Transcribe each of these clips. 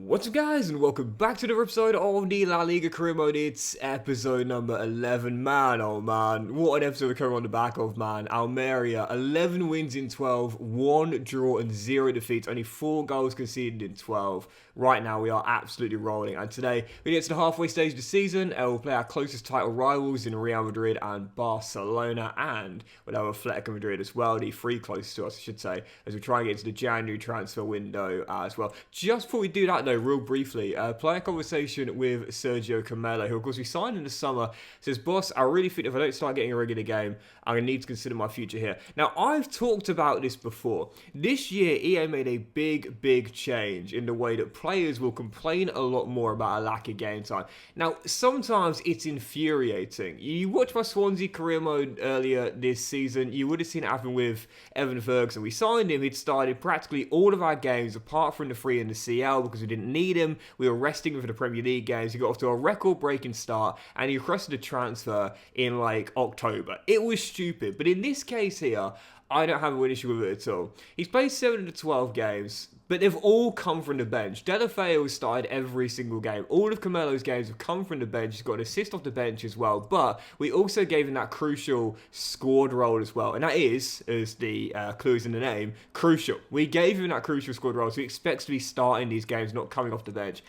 What's up guys, and welcome back to another episode of the La Liga career mode. It's episode number 11, man, oh man, what an episode we're coming on the back of, man. Almeria, 11 wins in 12, 1 draw and 0 defeats, only 4 goals conceded in 12. Right now we are absolutely rolling, and today we get to the halfway stage of the season, and we'll play our closest title rivals in Real Madrid and Barcelona, and we'll have Atletico Madrid as well, the 3 closest to us I should say, as we try and get into the January transfer window as well. Just before we do that though, real briefly, player conversation with Sergio Camelo, who of course we signed in the summer, says, boss, I really think if I don't start getting a regular game, I'm going to need to consider my future here. Now, I've talked about this before. This year, EA made a big change in the way that players will complain a lot more about a lack of game time. Now, sometimes it's infuriating. You watched my Swansea career mode earlier this season, you would have seen it happen with Evan Ferguson. We signed him, he'd started practically all of our games apart from the 3 in the CL because we didn't need him. We were resting him for the Premier League games. He got off to a record-breaking start and he requested a transfer in like October. It was stupid, but in this case here, I don't have an issue with it at all. He's played 7 of the 12 games, but they've all come from the bench. Getafe has started every single game. All of Camelo's games have come from the bench. He's got an assist off the bench as well, but we also gave him that crucial squad role as well, and that is, as the clue is in the name, crucial. We gave him that crucial squad role, so he expects to be starting these games, not coming off the bench.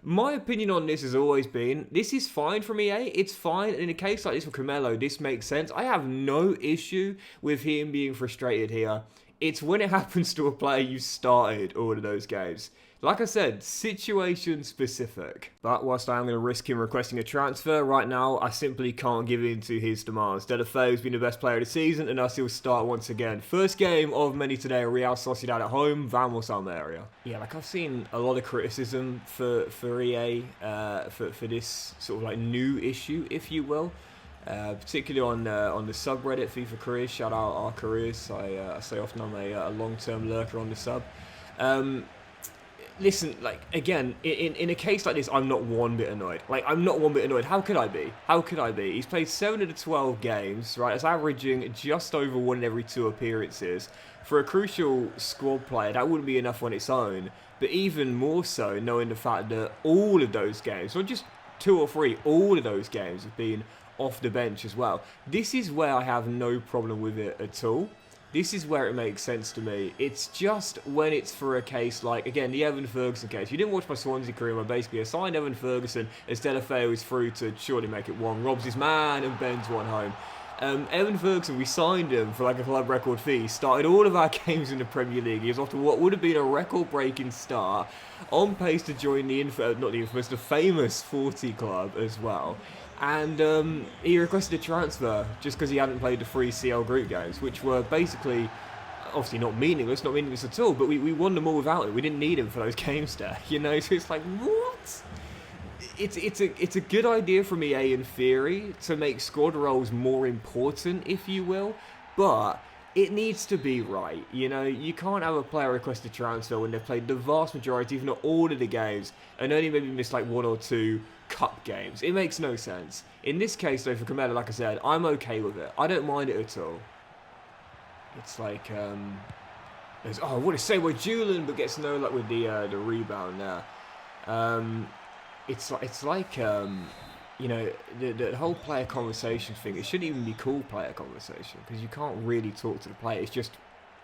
My opinion on this has always been, this is fine from EA, it's fine, and in a case like this for Camelo, this makes sense. I have no issue with him being frustrated here. It's when it happens to a player you started all of those games. Like I said, situation specific. But whilst I am going to risk him requesting a transfer, right now I simply can't give in to his demands. Getafe has been the best player of the season, and thus he'll start once again. First game of many today, Real Sociedad at home, Vamos Almeria. Yeah, like I've seen a lot of criticism for EA for this sort of like new issue, if you will. Particularly on the subreddit FIFA Careers. Shout out our careers. I say often I'm a long-term lurker on the sub. Listen, like, again, in a case like this, I'm not one bit annoyed. Like, I'm not one bit annoyed. How could I be? How could I be? He's played 7 of the 12 games, right? It's averaging just over 1 in every 2 appearances. For a crucial squad player, that wouldn't be enough on its own. But even more so, knowing the fact that all of those games, not just 2 or 3, all of those games have been off the bench as well. This is where I have no problem with it at all. This is where it makes sense to me. It's just when it's for a case like, again, the Evan Ferguson case. You didn't watch my Swansea career where basically I signed Evan Ferguson as Getafe was through to surely make it 1, robs his man and bends 1 home. Evan Ferguson, we signed him for like a club record fee, started all of our games in the Premier League. He was off to what would have been a record-breaking start, on pace to join the famous 40 club as well. And he requested a transfer just because he hadn't played the 3 CL group games, which were basically, obviously not meaningless at all, but we won them all without him. We didn't need him for those games there, you know, so it's like, what? It's a good idea from EA in theory to make squad roles more important, if you will, but it needs to be right, you know. You can't have a player request a transfer when they've played the vast majority, if not all of the games, and only maybe missed like 1 or 2 cup games. It makes no sense. In this case though, for Camelo, like I said, I'm okay with it. I don't mind it at all. It's like, oh, what a save by Julian, but gets no luck with the rebound there. It's like you know, the whole player conversation thing, it shouldn't even be called player conversation, because you can't really talk to the player. It's just,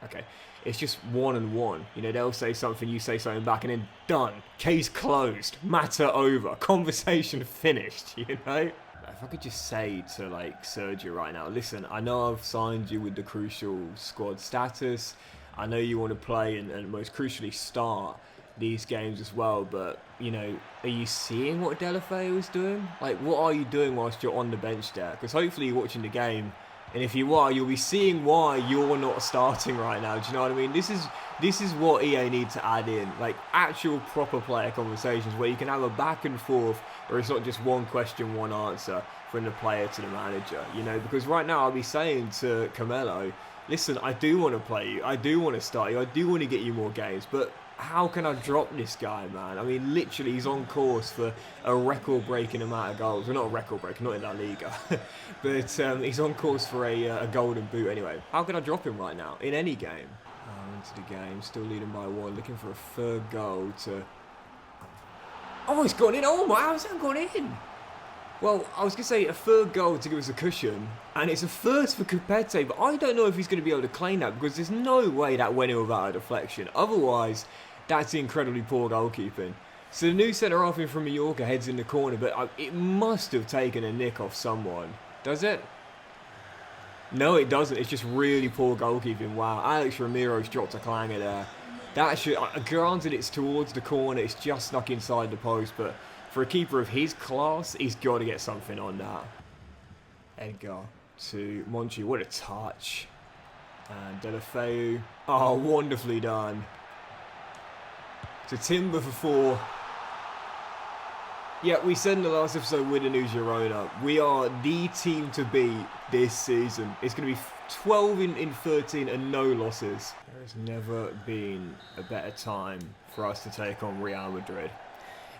okay, it's just one-on-one. You know, they'll say something, you say something back, and then done. Case closed. Matter over. Conversation finished, you know? If I could just say to, like, Sergio right now, listen, I know I've signed you with the crucial squad status. I know you want to play and most crucially start these games as well, but, you know, are you seeing what Getafe was doing? Like, what are you doing whilst you're on the bench there? Because hopefully you're watching the game, and if you are, you'll be seeing why you're not starting right now. Do you know what I mean? This is what EA need to add in, like actual proper player conversations where you can have a back and forth, where it's not just one question, one answer from the player to the manager, you know? Because right now I'll be saying to Camelo, listen, I do want to play you, I do want to start you, I do want to get you more games, but how can I drop this guy, man? I mean, literally, he's on course for a record-breaking amount of goals. Well, not a record-breaking, not in La Liga. But he's on course for a golden boot anyway. How can I drop him right now, in any game? Into the game, still leading by 1, looking for a 3rd goal to Oh, it's gone in. Oh, my, how's that gone in? Well, I was going to say a third goal to give us a cushion, and it's a first for Getafe, but I don't know if he's going to be able to claim that because there's no way that went in without a deflection. Otherwise, that's incredibly poor goalkeeping. So the new centre-half in from Mallorca heads in the corner, but it must have taken a nick off someone. Does it? No, it doesn't. It's just really poor goalkeeping. Wow, Alex Ramiro's dropped a clanger there. That should, granted it's towards the corner, it's just snuck inside the post, but for a keeper of his class, he's got to get something on that. Edgar to Monchi, what a touch. And Delafeu, oh, wonderfully done. To Timber for 4. Yeah, we said in the last episode with the new Girona, we are the team to beat this season. It's going to be 12 in 13 and no losses. There has never been a better time for us to take on Real Madrid.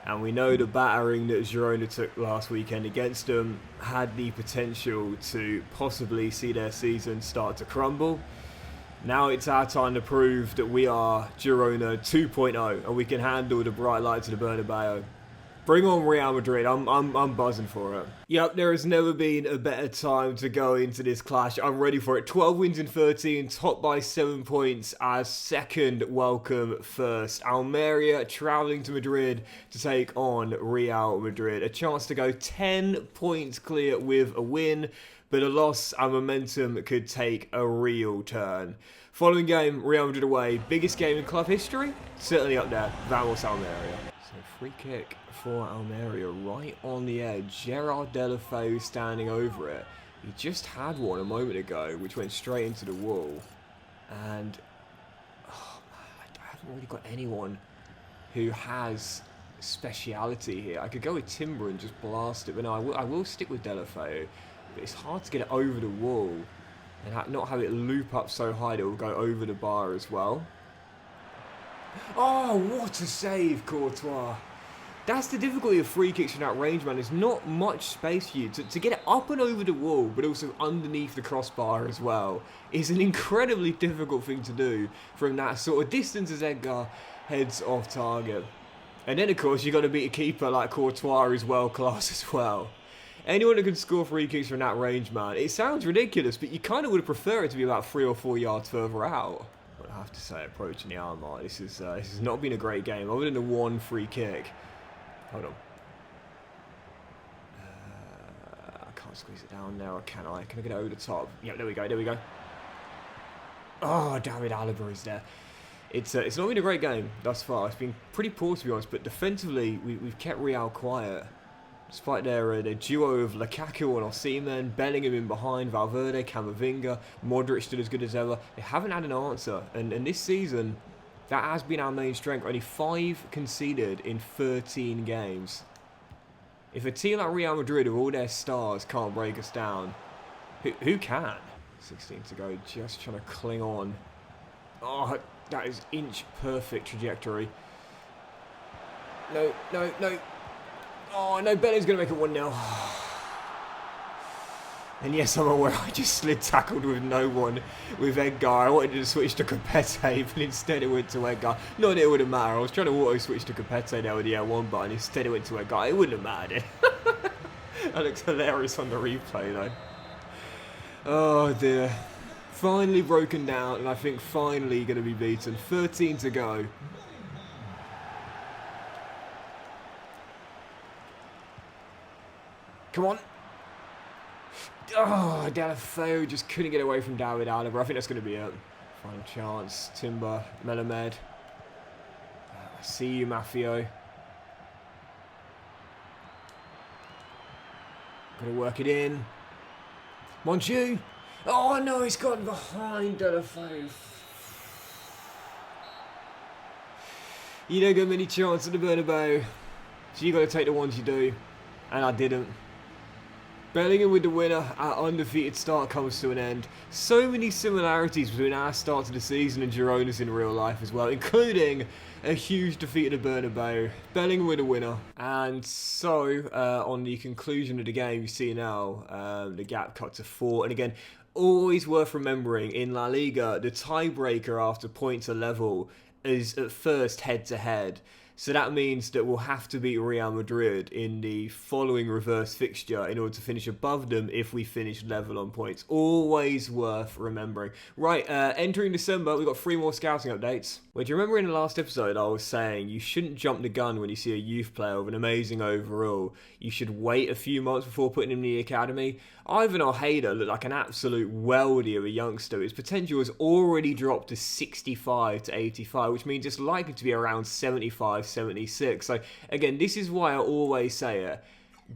And we know the battering that Girona took last weekend against them had the potential to possibly see their season start to crumble. Now it's our time to prove that we are Girona 2.0 and we can handle the bright lights of the Bernabeu. Bring on Real Madrid, I'm buzzing for it. Yep, there has never been a better time to go into this clash. I'm ready for it. 12 wins in 13, topped by 7 points as second welcome first. Almeria travelling to Madrid to take on Real Madrid. A chance to go 10 points clear with a win, but a loss and momentum could take a real turn. Following game, Real Madrid away. Biggest game in club history? Certainly up there. Vamos Almeria. So free kick for Almeria right on the edge. Gerard Delafeu standing over it. He just had one a moment ago, which went straight into the wall. And oh man, I haven't really got anyone who has speciality here. I could go with Timber and just blast it, but no, I will stick with Delafeu. But it's hard to get it over the wall and not have it loop up so high that it will go over the bar as well. Oh, what a save, Courtois. That's the difficulty of free kicks from that range, man. There's not much space for you. To get it up and over the wall, but also underneath the crossbar as well, is an incredibly difficult thing to do from that sort of distance as Edgar heads off target. And then, of course, you've got to beat a keeper like Courtois, who's world class as well. Anyone that can score free kicks from that range, man, it sounds ridiculous, but you kind of would prefer it to be about 3 or 4 yards further out. But I have to say, approaching the hour mark, this has not been a great game, other than the one free kick. Hold on. I can't squeeze it down now, or can I? Can I get it over the top? Yeah, there we go, there we go. Oh, David Alaba is there. It's not been a great game thus far. It's been pretty poor, to be honest, but defensively, we've kept Real quiet. Despite their duo of Lukaku and Osimhen, Bellingham in behind, Valverde, Camavinga, Modric still as good as ever. They haven't had an answer, and this season, that has been our main strength. Only 5 conceded in 13 games. If a team like Real Madrid with all their stars can't break us down, who can? 16 to go, just trying to cling on. Oh, that is inch perfect trajectory. No, no, no. Oh, no, Bellingham's going to make it 1-0. And yes, I'm aware I just slid tackled with no one with Edgar. I wanted to switch to Capete, but instead it went to Edgar. Not that it would have mattered. I was trying to auto-switch to Capete there with the L1 button. Instead it went to Edgar. It wouldn't have mattered. That looks hilarious on the replay, though. Oh, dear. Finally broken down, and I think finally going to be beaten. 13 to go. Come on. Oh, Delafeu just couldn't get away from David Alaba. I think that's going to be it. Final chance. Timber, Melamed. I see you, Mafio. Got to work it in. Monchu. Oh, no, he's gotten behind Delafeu. You don't get many chances at the Bernabeu. So you got to take the ones you do. And I didn't. Bellingham with the winner. Our undefeated start comes to an end. So many similarities between our start to the season and Girona's in real life as well, including a huge defeat at the Bernabeu. Bellingham with the winner. And so, on the conclusion of the game, you see now, the gap cut to 4. And again, always worth remembering, in La Liga, the tiebreaker after points are level is at first head-to-head. So that means that we'll have to beat Real Madrid in the following reverse fixture in order to finish above them if we finish level on points. Always worth remembering. Right, entering December, we've got 3 more scouting updates. Well, do you remember in the last episode I was saying you shouldn't jump the gun when you see a youth player with an amazing overall. You should wait a few months before putting him in the academy. Ivan Ojeda looked like an absolute weldy of a youngster. His potential has already dropped to 65 to 85, which means it's likely to be around 75, 76. So again, this is why I always say it.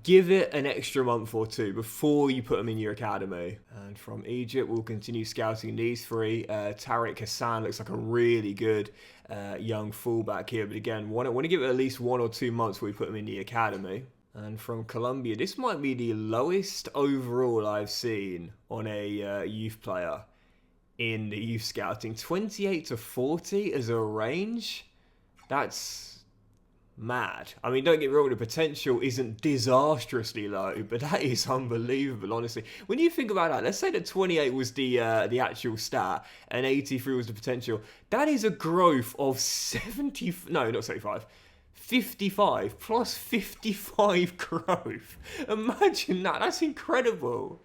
Give it an extra month or 2 before you put them in your academy. And from Egypt, we'll continue scouting these 3. Tariq Hassan looks like a really good young fullback here. But again, want to give it at least 1 or 2 months before we put them in the academy. And from Colombia, this might be the lowest overall I've seen on a youth player in the youth scouting. 28 to 40 as a range? That's mad. I mean, don't get me wrong, the potential isn't disastrously low, but that is unbelievable, honestly. When you think about that, let's say that 28 was the actual stat and 83 was the potential. That is a growth of 70... No, not 75. 55 plus 55 growth. Imagine that. That's incredible.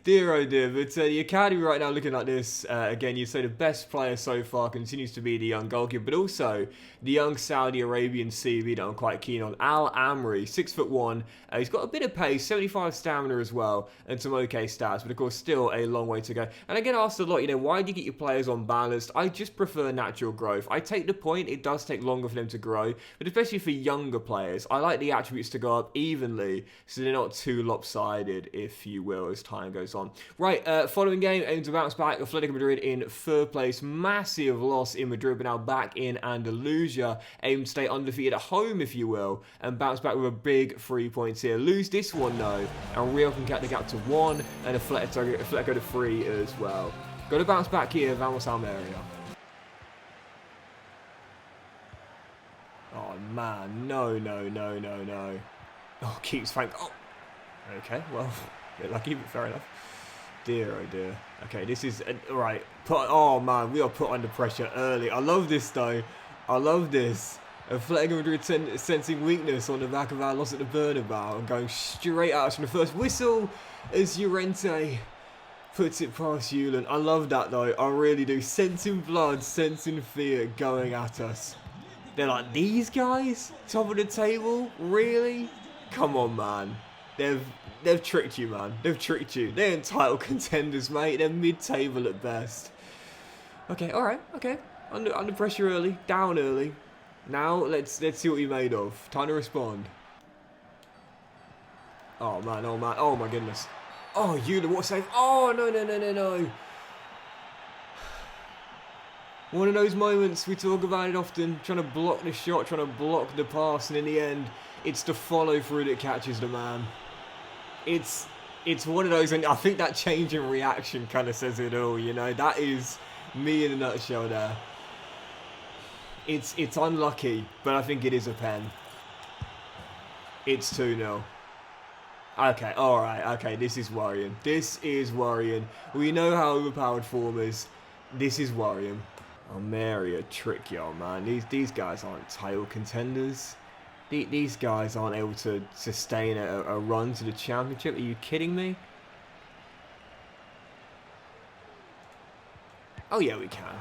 Dear oh dear, but the academy right now looking like this. Again, you'd say the best player so far continues to be the young goalkeeper, but also the young Saudi Arabian CB that I'm quite keen on. Al Amri, 6'1". He's got a bit of pace, 75 stamina as well, and some okay stats, but of course still a long way to go. And I get asked a lot, why do you get your players unbalanced? I just prefer natural growth. I take the point, it does take longer for them to grow, but especially for younger players, I like the attributes to go up evenly, so they're not too lopsided, if you will, as time goes on. Right, following game, aim to bounce back. Atletico Madrid in 3rd place. Massive loss in Madrid, but now back in Andalusia. Aim to stay undefeated at home, if you will, and bounce back with a big 3 points here. Lose this one, though, and Real can get the gap to 1, and Atletico to 3 as well. Got to bounce back here, Vamos Almeria. Oh, man, no. Oh, keeps Frank. Oh, okay, well, bit lucky, but fair enough. Dear oh dear. Okay, this is... right. Oh man, we are put under pressure early. I love this though. I love this. Atletico Madrid sensing weakness on the back of our loss at the Bernabeu and going straight at us from the first whistle as Llorente puts it past Julen. I love that though. I really do. Sensing blood, sensing fear going at us. They're like, these guys? Top of the table? Really? Come on, man. They've tricked you, man. They've tricked you. They're title contenders, mate. They're mid-table at best. Okay, alright, okay. Under pressure early, down early. Now, let's see what you're made of. Time to respond. Oh, man, oh my goodness. Oh, Julen, what a save. Oh, no. One of those moments, we talk about it often, trying to block the shot, trying to block the pass, and in the end, it's the follow-through that catches the man. It's one of those, and I think that change in reaction kind of says it all, That is me in a nutshell there. It's unlucky, but I think it is a pen. It's 2-0. Okay, alright, okay, this is worrying. We know how overpowered form is. This is worrying. Almeria trick y'all, man. These guys aren't title contenders. These guys aren't able to sustain a run to the championship. Are you kidding me? Oh yeah, we can.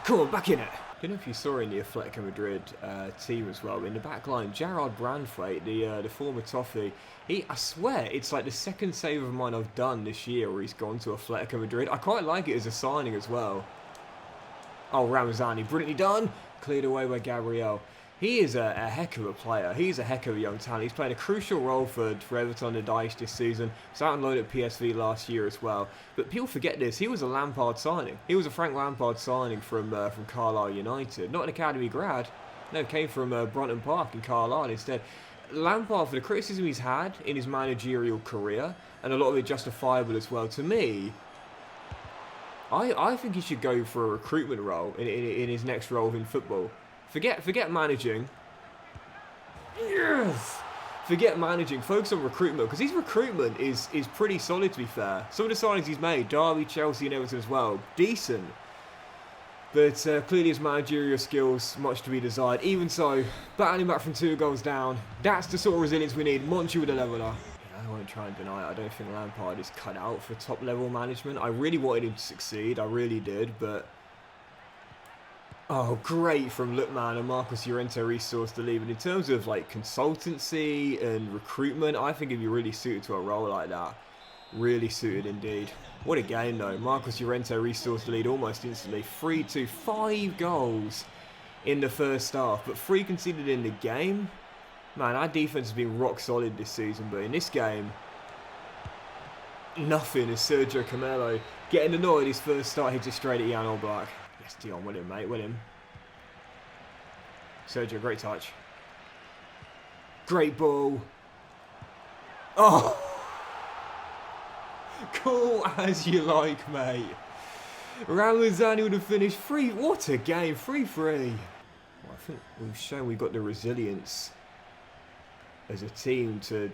Come on, back in it. I don't know if you saw in the Atletico Madrid team as well. In the back line, Gerard Brandthwaite, the former Toffee, I swear, it's like the second save of mine I've done this year where he's gone to Atletico Madrid. I quite like it as a signing as well. Oh, Ramazani, brilliantly done. Cleared away by Gabriel. He is a heck of a player. He's a heck of a young talent. He's played a crucial role for Everton and Daesh this season. He's out on loan at PSV last year as well. But people forget this. He was a Lampard signing. He was a Frank Lampard signing from Carlisle United. Not an academy grad. No, came from Brunton Park in Carlisle instead. Lampard, for the criticism he's had in his managerial career, and a lot of it justifiable as well, to me, I think he should go for a recruitment role in his next role in football. Forget managing. Yes! Forget managing. Focus on recruitment, because his recruitment is pretty solid, to be fair. Some of the signings he's made, Derby, Chelsea and Everton as well, decent. But clearly his managerial skills, much to be desired. Even so, battling back from 2 goals down, that's the sort of resilience we need. Monchi with a leveller. Yeah, I won't try and deny it. I don't think Lampard is cut out for top level management. I really wanted him to succeed, I really did, but... Oh, great from Lookman and Marcos Llorente resourced the lead. But in terms of like consultancy and recruitment, I think he'd be really suited to a role like that. Really suited indeed. What a game though. Marcos Llorente resourced the lead almost instantly. 3-2, 5 goals in the first half, but 3 conceded in the game. Man, our defense has been rock solid this season, but in this game, nothing as Sergio Camelo getting annoyed. His first start hits it straight at Jan Oblak. Yes, Dion, William, mate, William. Sergio, great touch. Great ball. Oh! Cool as you like, mate. Ramazani would have finished 3. What a game, 3-3. Well, I think we've shown we've got the resilience as a team to...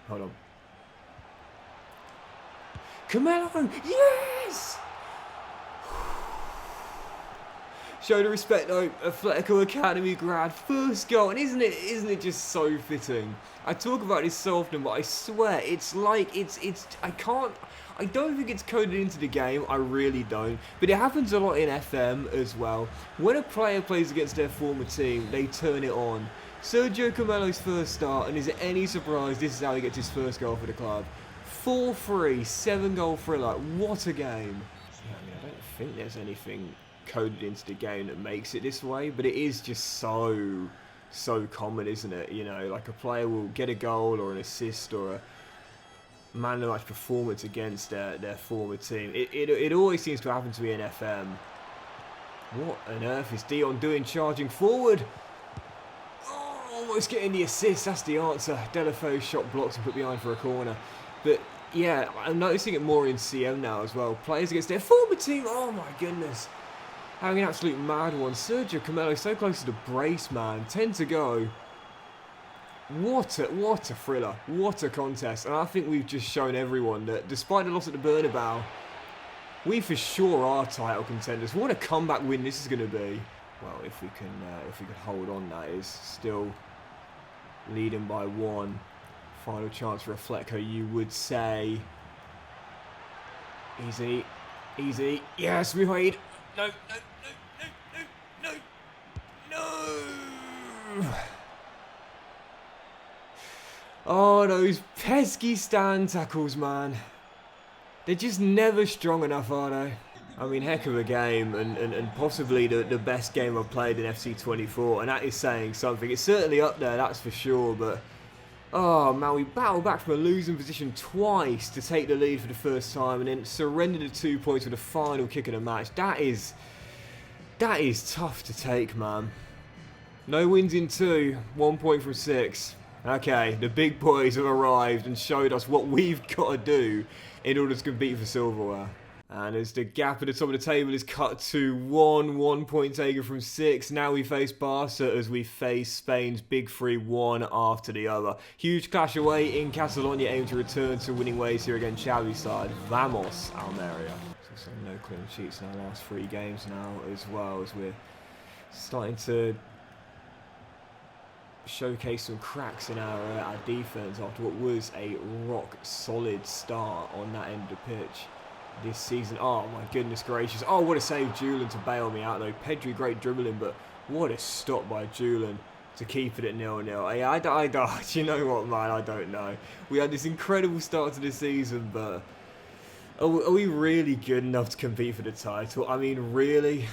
Hold on. Camelo! Yes! Show the respect though, Atletico Academy grad, first goal, and isn't it just so fitting? I talk about this so often, but I swear, it's like, I don't think it's coded into the game, I really don't, but it happens a lot in FM as well. When a player plays against their former team, they turn it on. Sergio Camelo's first start, and is it any surprise this is how he gets his first goal for the club? 4-3, 7-goal thriller, what a game. Yeah, I mean, I don't think there's anything coded into the game that makes it this way, but it is just so common, isn't it? You know, like a player will get a goal or an assist or a man of the match performance against their former team. It always seems to happen to me in FM. What on earth is Dion doing charging forward? Oh, almost getting the assist, that's the answer. Delafeu's shot blocked and put behind for a corner. But yeah, I'm noticing it more in CM now as well. Players against their former team, oh my goodness. Having an absolute mad one. Sergio Camelo so close to the brace, man. 10 to go. What a thriller. What a contest. And I think we've just shown everyone that despite the loss at the Bernabeu, we for sure are title contenders. What a comeback win this is going to be. Well, if we can hold on, that is. Still leading by 1. Final chance for Atletico, you would say. Easy. Easy. Yes, we made. No. Oh, those pesky stand tackles, man. They're just never strong enough, are they? I mean, heck of a game, and possibly the best game I've played in FC24, and that is saying something. It's certainly up there, that's for sure, but... Oh, man, we battled back from a losing position twice to take the lead for the first time, and then surrendered the 2 points with the final kick of the match. That is tough to take, man. No wins in 2, 1 point from 6. Okay, the big boys have arrived and showed us what we've got to do in order to compete for silverware. And as the gap at the top of the table is cut to 1 point taken from 6, now we face Barca as we face Spain's big 3 one after the other. Huge clash away in Catalonia, aim to return to winning ways here against Xavi's side. Vamos, Almeria. So no clean sheets in our last 3 games now as well, as we're starting to showcase some cracks in our defence after what was a rock solid start on that end of the pitch this season. Oh my goodness gracious. Oh, what a save Julian to bail me out though. Pedri, great dribbling, but what a stop by Julian to keep it at 0-0. I you know what, man, I don't know. We had this incredible start to the season, but are we really good enough to compete for the title? I mean, really?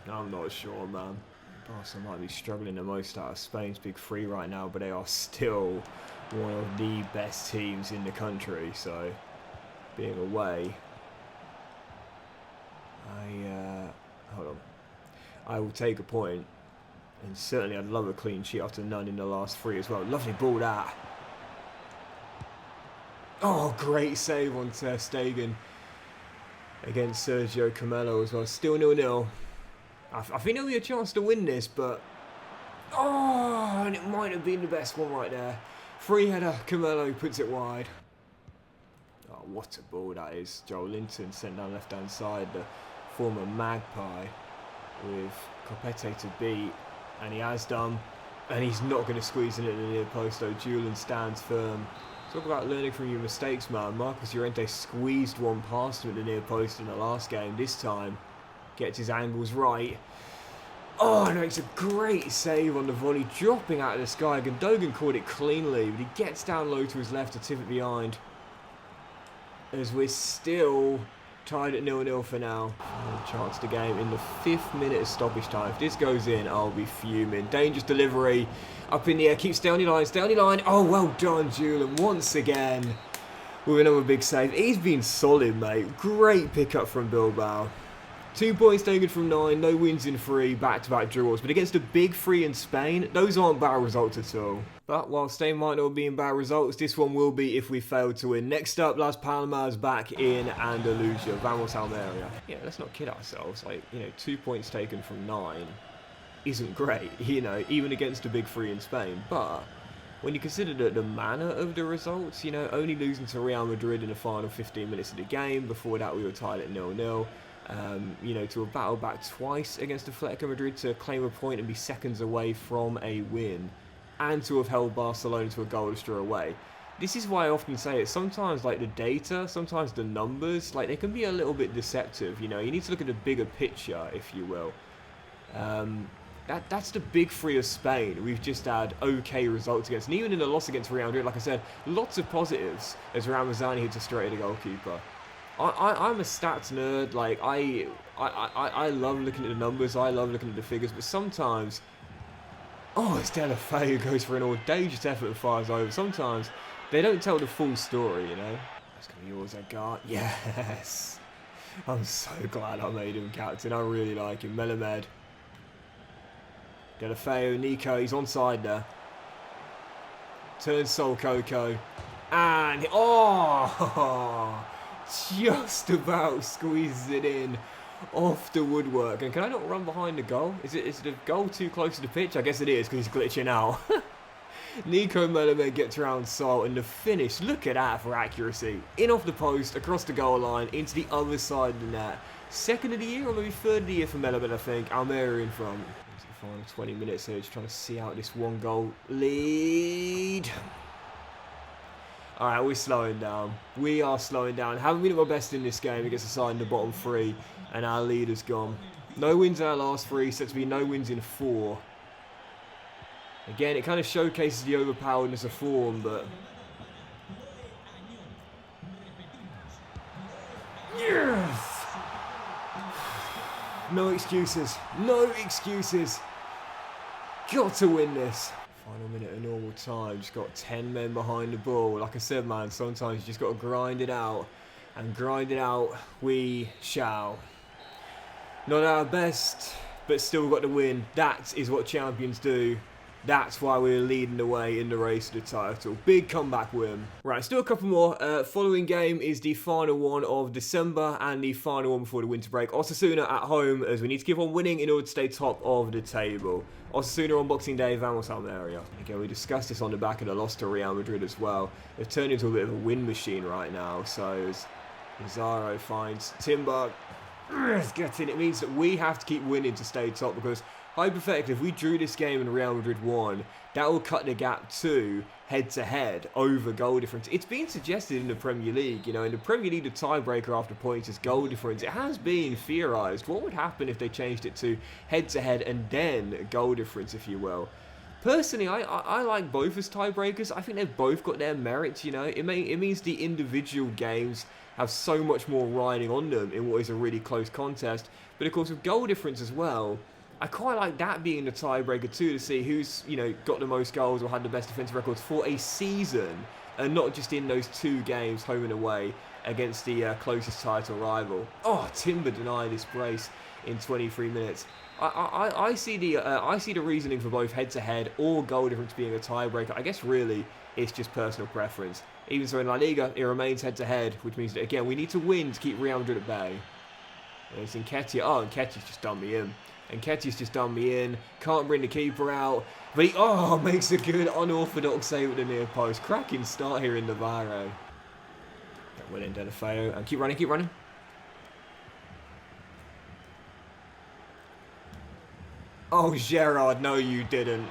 I'm not sure, man. Barcelona might be struggling the most out of Spain's big 3 right now, but they are still one of the best teams in the country, so being away, hold on, I will take a point, and certainly I'd love a clean sheet after none in the last 3 as well. Lovely ball that. Oh, great save on Ter Stegen against Sergio Camelo as well. Still 0-0. I think there'll be a chance to win this, but... Oh, and it might have been the best one right there. Free header, Camelo puts it wide. Oh, what a ball that is. Joel Linton sent down left-hand side. The former Magpie, with Copete to beat, and he has done, and he's not going to squeeze in at the near post though. Julian stands firm. Talk about learning from your mistakes, man. Marcos Llorente squeezed one past him at the near post in the last game. This time, gets his angles right. Oh, no, it's a great save on the volley, dropping out of the sky. Gundogan caught it cleanly, but he gets down low to his left to tip it behind. As we're still tied at 0-0 for now. Final chance to game in the 5th minute of stoppage time. If this goes in, I'll be fuming. Dangerous delivery. Up in the air. Keep stay on your line. Stay on your line. Oh, well done, Julian. Once again. With another big save. He's been solid, mate. Great pickup from Bilbao. 2 points taken from 9. No wins in 3. Back-to-back draws. But against a big 3 in Spain, those aren't bad results at all. But whilst they might not be in bad results, this one will be if we fail to win. Next up, Las Palmas back in Andalusia. Vamos Almeria. Yeah, let's not kid ourselves. 2 points taken from 9 isn't great, even against a big 3 in Spain. But when you consider the manner of the results, only losing to Real Madrid in the final 15 minutes of the game. Before that, we were tied at 0-0. To have battled back twice against Atletico Madrid to claim a point and be seconds away from a win, and to have held Barcelona to a goalless draw away. This is why I often say it. Sometimes, the data, sometimes the numbers, they can be a little bit deceptive. You need to look at the bigger picture, if you will. That's the big 3 of Spain. We've just had okay results against, and even in the loss against Real Madrid, like I said, lots of positives as Ramazani hits a straight at the goalkeeper. I'm a stats nerd. I love looking at the numbers. I love looking at the figures. But sometimes, it's Getafe who goes for an audacious effort and fires over. Sometimes they don't tell the full story. That's gonna be yours, Edgar. Yes. I'm so glad I made him captain. I really like him. Melamed. Getafe, Nico. He's onside there. Turns Sol Coco. And just about squeezes it in off the woodwork. And can I not run behind the goal? Is the goal too close to the pitch? I guess it is because he's glitching out. Nico Melamed gets around Sol, and the finish, look at that for accuracy. In off the post, across the goal line, into the other side of the net. 2nd of the year, or maybe 3rd of the year for Melamed, I think. Almeria in front. Into the final 20 minutes here, just trying to see out this 1-goal lead. Alright, we're slowing down. We are slowing down. Haven't been at our best in this game against the side in the bottom 3, and our lead has gone. No wins in our last 3, set to be no wins in 4. Again, it kind of showcases the overpoweredness of form, but... Yes! No excuses. No excuses. Got to win this. Final minute of normal time, just got 10 men behind the ball. Like I said, man, sometimes you just got to grind it out. And grind it out we shall. Not our best, but still got the win. That is what champions do. That's why we're leading the way in the race to the title. Big comeback win. Right, still a couple more. Following game is the final one of December and the final one before the winter break. Osasuna at home, as we need to keep on winning in order to stay top of the table. Osasuna on Boxing Day, Vamos Almeria. Again, we discussed this on the back of the loss to Real Madrid as well. They've turned into a bit of a win machine right now. So as Pizarro finds Timber, it means that we have to keep winning to stay top, because hypothetically, if we drew this game and Real Madrid won, that will cut the gap to head-to-head over goal difference. It's been suggested in the Premier League, in the Premier League, the tiebreaker after points is goal difference. It has been theorised. What would happen if they changed it to head-to-head and then goal difference, if you will? Personally, I like both as tiebreakers. I think they've both got their merits, It means the individual games have so much more riding on them in what is a really close contest. But of course, with goal difference as well, I quite like that being the tiebreaker too, to see who's, got the most goals or had the best defensive records for a season, and not just in those 2 games, home and away, against the closest title rival. Oh, Timber denied this brace in 23 minutes. I see the reasoning for both head-to-head or goal difference being a tiebreaker. I guess really it's just personal preference. Even so, in La Liga, it remains head-to-head, which means that, again, we need to win to keep Real Madrid at bay. And it's Nketiah. Oh, Nketiah's just done me in. And Nketiah's just done me in. Can't bring the keeper out. But he, makes a good unorthodox save at the near post. Cracking start here in Navarro. Well in Delafeo. And keep running, keep running. Oh, Gerrard, no you didn't.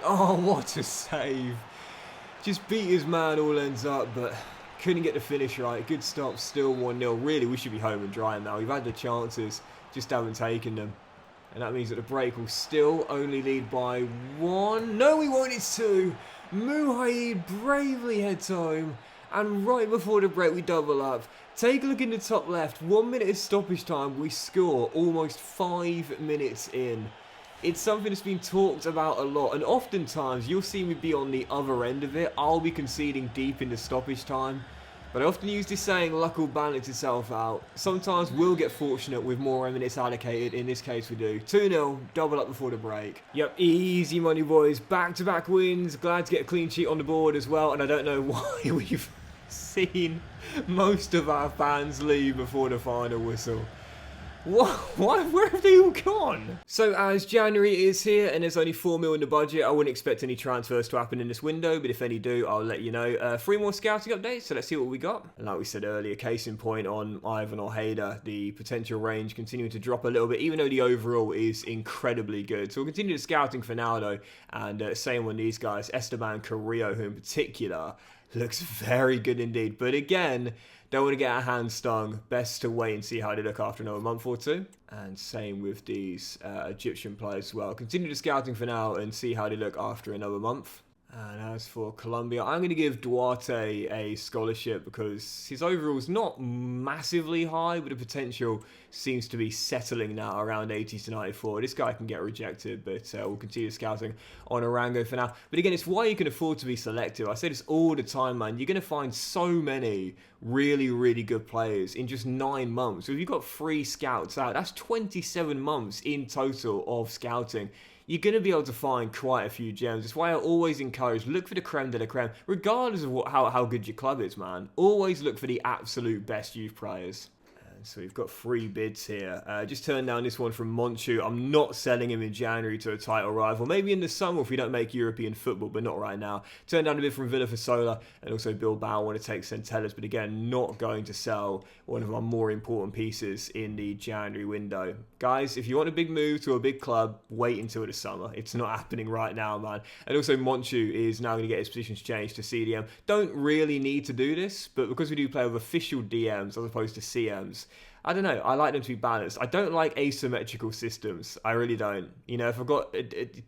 Oh, what a save. Just beat his man, all ends up, but couldn't get the finish right. Good stop, still 1-0. Really, we should be home and dry now. We've had the chances, just haven't taken them. And that means that the break will still only lead by 1. No, we won't, it's 2. Muhaid bravely heads home. And right before the break, we double up. Take a look in the top left. 1 minute of stoppage time. We score almost 5 minutes in. It's something that's been talked about a lot. And oftentimes, you'll see me be on the other end of it. I'll be conceding deep into stoppage time. But I often use this saying, luck will balance itself out. Sometimes we'll get fortunate with more minutes allocated. In this case, we do. 2-0, double up before the break. Yep, easy money, boys. Back-to-back wins. Glad to get a clean sheet on the board as well. And I don't know why we've seen most of our fans leave before the final whistle. What? Where have they all gone? So as January is here and there's only 4 mil in the budget, I wouldn't expect any transfers to happen in this window, but if any do, I'll let you know. 3 more scouting updates, so let's see what we got. And like we said earlier, case in point on Ivan or Hader, the potential range continuing to drop a little bit, even though the overall is incredibly good. So we'll continue the scouting for now though, and same on these guys, Esteban Carrillo, who in particular looks very good indeed. But again, don't want to get our hands stung. Best to wait and see how they look after another month or two. And same with these Egyptian players as well. Continue the scouting for now and see how they look after another month. And as for Colombia, I'm going to give Duarte a scholarship because his overall's not massively high, but the potential seems to be settling now around 80 to 94. This guy can get rejected, but we'll continue scouting on Arango for now. But again, it's why you can afford to be selective. I say this all the time, man. You're going to find so many really, really good players in just 9 months. So if you've got 3 scouts out, that's 27 months in total of scouting. You're going to be able to find quite a few gems. That's why I always encourage, look for the creme de la creme, regardless of how good your club is, man. Always look for the absolute best youth players. So we've got 3 bids here. Just turned down this one from Monchu. I'm not selling him in January to a title rival. Maybe in the summer if we don't make European football, but not right now. Turned down a bid from Villa for Sola, and also Bilbao want to take Centellas, but again, not going to sell one of our more important pieces in the January window. Guys, if you want a big move to a big club, wait until the summer. It's not happening right now, man. And also Monchu is now going to get his positions changed to CDM. Don't really need to do this, but because we do play with official DMs as opposed to CMs, I don't know, I like them to be balanced. I don't like asymmetrical systems. I really don't. You know, if I've got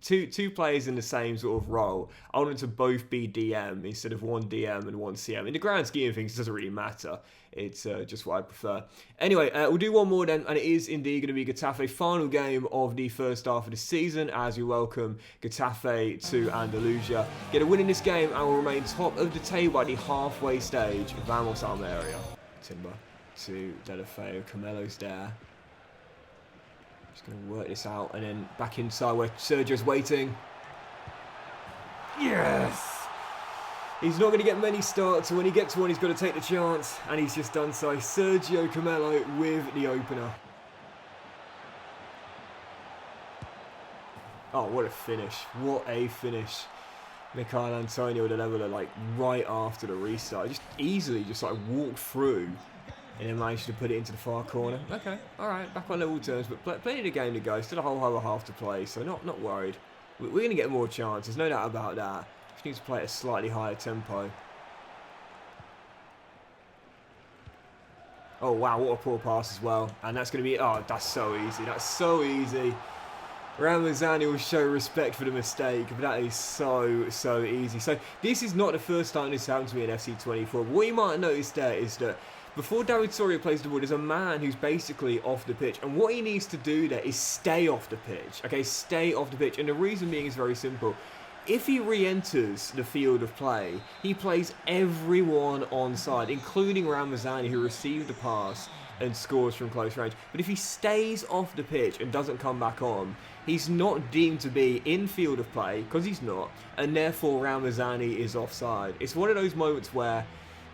two players in the same sort of role, I want them to both be DM instead of one DM and one CM. In the grand scheme of things, it doesn't really matter. It's just what I prefer. Anyway, we'll do one more then, and it is indeed going to be Getafe, final game of the first half of the season, as we welcome Getafe to Andalusia. Get a win in this game, and we'll remain top of the table at the halfway stage. Vamos Almeria. Timber to Delafeu, Camelo's there. Just going to work this out, and then back inside where Sergio's waiting. Yes! He's not going to get many starts, so when he gets one, he's got to take the chance, and he's just done so. Sergio Camelo with the opener. Oh, what a finish. What a finish. Michail Antonio with a leveler, like, right after the restart. Just easily just, like, walked through and then managed to put it into the far corner. Okay, alright, back on level terms, but plenty of the game to go. Still a whole other half to play, so not worried. We're going to get more chances, no doubt about that. Just need to play at a slightly higher tempo. Oh wow, what a poor pass as well. And that's going to be, oh, that's so easy. That's so easy. Ramazani will show respect for the mistake, but that is so easy. So this is not the first time this happened to me in FC24. But what you might notice there is that before David Soria plays the ball, there's a man who's basically off the pitch. And what he needs to do there is stay off the pitch. Okay, stay off the pitch. And the reason being is very simple. If he re-enters the field of play, he plays everyone onside, including Ramazani, who received the pass and scores from close range. But if he stays off the pitch and doesn't come back on, he's not deemed to be in field of play, because he's not, and therefore Ramazani is offside. It's one of those moments where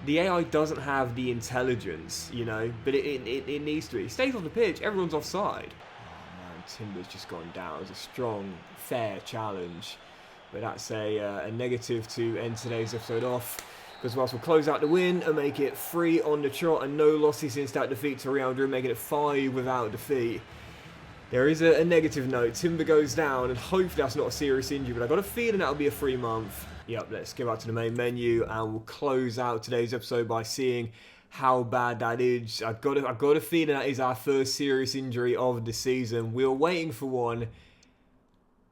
the AI doesn't have the intelligence, you know, but it needs to be. He stays off the pitch, everyone's offside. Oh man, Timber's just gone down. It was a strong, fair challenge. But that's a negative to end today's episode off. Because whilst we'll close out the win and make it 3 on the trot and no losses since that defeat to Real Madrid, making it 5 without defeat, There is a negative note. Timber goes down, and hopefully that's not a serious injury, but I got a feeling that'll be a 3 month. Yep, let's go back to the main menu, and we'll close out today's episode by seeing how bad that is. I've got a feeling that is our first serious injury of the season. We were waiting for one,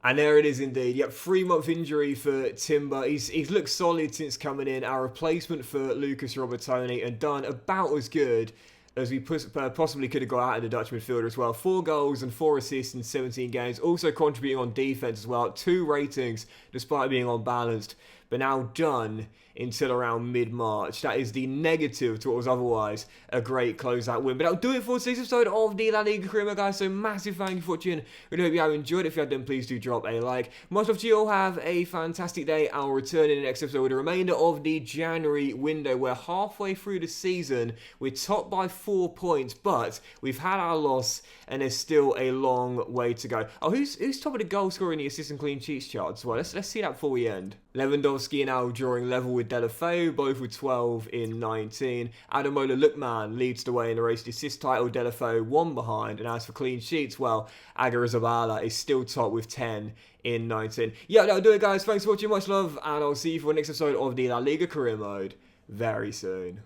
and there it is indeed. Yep, 3 month injury for Timber. He's looked solid since coming in. Our replacement for Lucas Robertoni, and done about as good as we possibly could have got out of the Dutch midfielder as well. 4 goals and 4 assists in 17 games. Also contributing on defence as well. 2 ratings despite being unbalanced. But now done until around mid-March. That is the negative to what was otherwise a great closeout win. But that'll do it for today's episode of the La Liga Career, guys. So massive thank you for watching. Really hope you have enjoyed it. If you have, then please do drop a like. Much love to you all. Have a fantastic day. I'll return in the next episode with the remainder of the January window. We're halfway through the season. We're topped by 4 points, but we've had our loss, and there's still a long way to go. Oh, who's top of the goal scorer in the assist and clean sheets charts? Well, let's see that before we end. Lewandowski now drawing level with Getafe, both with 12 in 19. Ademola Lookman leads the way in the race to assist title, Getafe 1 behind. And as for clean sheets, well, Aguirre is still top with 10 in 19. Yeah, that'll do it, guys. Thanks for watching, much love, and I'll see you for the next episode of the La Liga Career Mode very soon.